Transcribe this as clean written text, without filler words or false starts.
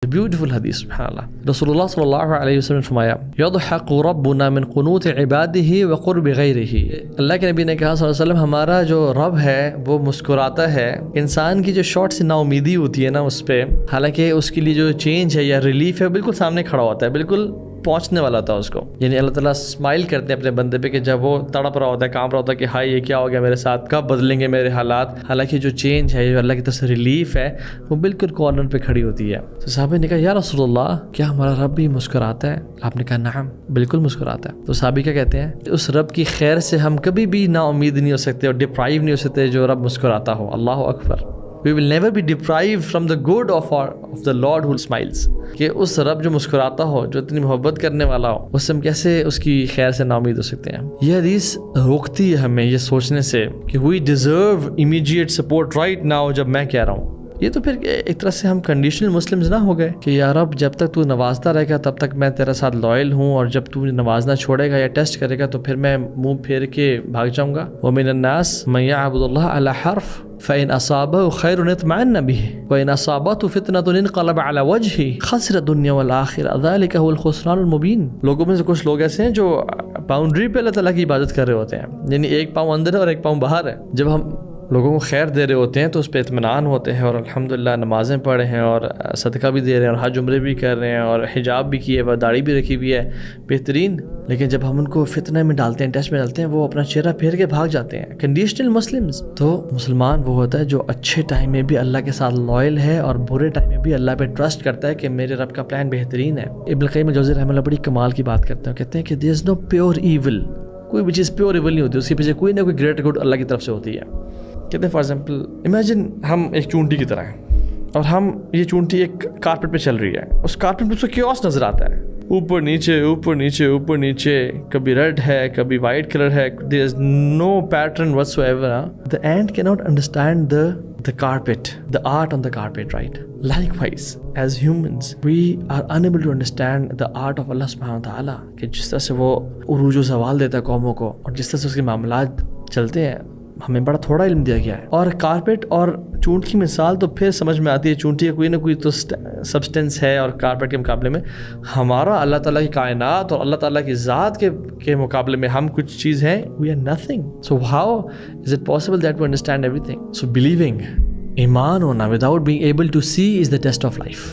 Beautiful حدیث سبحان اللہ. رسول اللہ صلی اللہ علیہ وسلم نے فرمایا یضحک ربنا من قنوت عباده وقرب غیرہ. اللہ کے نبی نے کہا صلی اللہ علیہ وسلم ہمارا جو رب ہے وہ مسکراتا ہے انسان کی جو شارٹ سی نا امیدی ہوتی ہے نا اس پہ، حالانکہ اس کے لیے جو چینج ہے یا ریلیف ہے بالکل سامنے کھڑا ہوتا ہے، بالکل پہنچنے والا تھا اس کو. یعنی اللہ تعالیٰ اسمائل کرتے ہیں اپنے بندے پہ کہ جب وہ تڑپ رہا ہوتا ہے، کانپ رہا ہوتا ہے کہ ہائی یہ کیا ہو گیا میرے ساتھ، کب بدلیں گے میرے حالات، حالانکہ جو چینج ہے جو اللہ کی طرف سے ریلیف ہے وہ بالکل کارنر پہ کھڑی ہوتی ہے. تو صحابہ نے کہا یا رسول اللہ کیا ہمارا رب بھی مسکراتا ہے؟ آپ نے کہا نعم بالکل مسکراتا ہے. تو صحابی کیا کہتے ہیں اس رب کی خیر سے ہم کبھی بھی نا امید نہیں ہو سکتے اور ڈپرائیو نہیں ہو سکتے جو رب مسکراتا ہو. اللہ اکبر. We will never be deprived from the good of the Lord who smiles. کہ اس رب جو مسکراتا ہو، جو اتنی محبت کرنے والا ہو، اس سے ہم کیسے اس کی خیر سے نا امید ہو سکتے ہیں؟ یہ حدیث روکتی ہے ہمیں یہ سوچنے سے کہ we deserve immediate support right now جب میں کہہ رہا ہوں. یہ تو پھر ایک طرح سے ہم کنڈیشنل مسلمز نہ ہو گئے کہ یا رب جب تک تو نوازتا رہے گا تب تک میں تیرے ساتھ لائل ہوں، اور جب تو نوازنا چھوڑے گا یا ٹیسٹ کرے گا تو پھر میں منہ پھیر کے بھاگ جاؤں گا. وَمِنَ النَّاسِ مَن يَعْبُدُ اللَّهَ عَلَى حَرْفٍ فَإِنْ أَصَابَهُ خَيْرٌ اطْمَأَنَّ بِهِ وَإِنْ أَصَابَتْهُ فِتْنَةٌ انقلب عَلَى وَجْهِهِ خَسِرَ الدُّنْيَا وَالْآخِرَةَ ذَلِكَ هُوَ الْخُسْرَانُ الْمُبِينُ. لوگوں میں سے کچھ لوگ ایسے ہیں جو باؤنڈری پہ اللہ تعالیٰ کی عبادت کر رہے ہوتے ہیں، یعنی ایک پاؤں اندر ہے اور ایک پاؤں باہر ہے. جب ہم لوگوں کو خیر دے رہے ہوتے ہیں تو اس پہ اطمینان ہوتے ہیں، اور الحمدللہ نمازیں پڑھے ہیں اور صدقہ بھی دے رہے ہیں اور حج عمرے بھی کر رہے ہیں اور حجاب بھی کیے، داڑھی بھی رکھی ہوئی ہے، بہترین. لیکن جب ہم ان کو فتنہ میں ڈالتے ہیں، ٹیسٹ میں ڈالتے ہیں، وہ اپنا چہرہ پھیر کے بھاگ جاتے ہیں. Conditional Muslims. تو مسلمان وہ ہوتا ہے جو اچھے ٹائم میں بھی اللہ کے ساتھ لائل ہے اور برے ٹائم میں بھی اللہ پہ ٹرسٹ کرتا ہے کہ میرے رب کا پلان بہترین ہے. ابن القیم الجوزی رحمہ اللہ بڑی کمال کی بات کرتے ہیں، کہتے ہیں کہ there is no pure evil. کوئی بھی چیز پیور ایول نہیں ہوتی، اس کے پیچھے کوئی نہ کوئی گریٹ گڈ اللہ کی طرف سے ہوتی ہے. کہتے ہیں فار ایگزامپل امیجن ہم ایک چونٹی کی طرح ہیں اور یہ چونٹی ایک کارپیٹ پہ چل رہی ہے. اس کارپیٹ پہ اس کو کیوس نظر آتا ہے، اوپر نیچے اوپر نیچے اوپر نیچے، کبھی ریڈ ہے کبھی وائٹ کلر ہے. there is no pattern whatsoever. The ant cannot understand the carpet, the art on the carpet, right? Likewise, as humans, we are unable to understand the art of Allah subhanahu wa ta'ala. کہ جس طرح سے وہ عروج و زوال دیتا ہے قوموں کو اور جس طرح سے اس کے معاملات چلتے ہیں، ہمیں بڑا تھوڑا علم دیا گیا ہے. اور کارپیٹ اور چونٹ کی مثال تو پھر سمجھ میں آتی ہے، چونٹی کا کوئی نہ کوئی تو سبسٹنس ہے، اور کارپیٹ کے مقابلے میں ہمارا اللہ تعالیٰ کی کائنات اور اللہ تعالیٰ کی ذات کے مقابلے میں ہم کچھ چیز ہیں. we are nothing. So how is it possible that we understand everything? So believing, ایمان ہونا without being able to see is the test of life.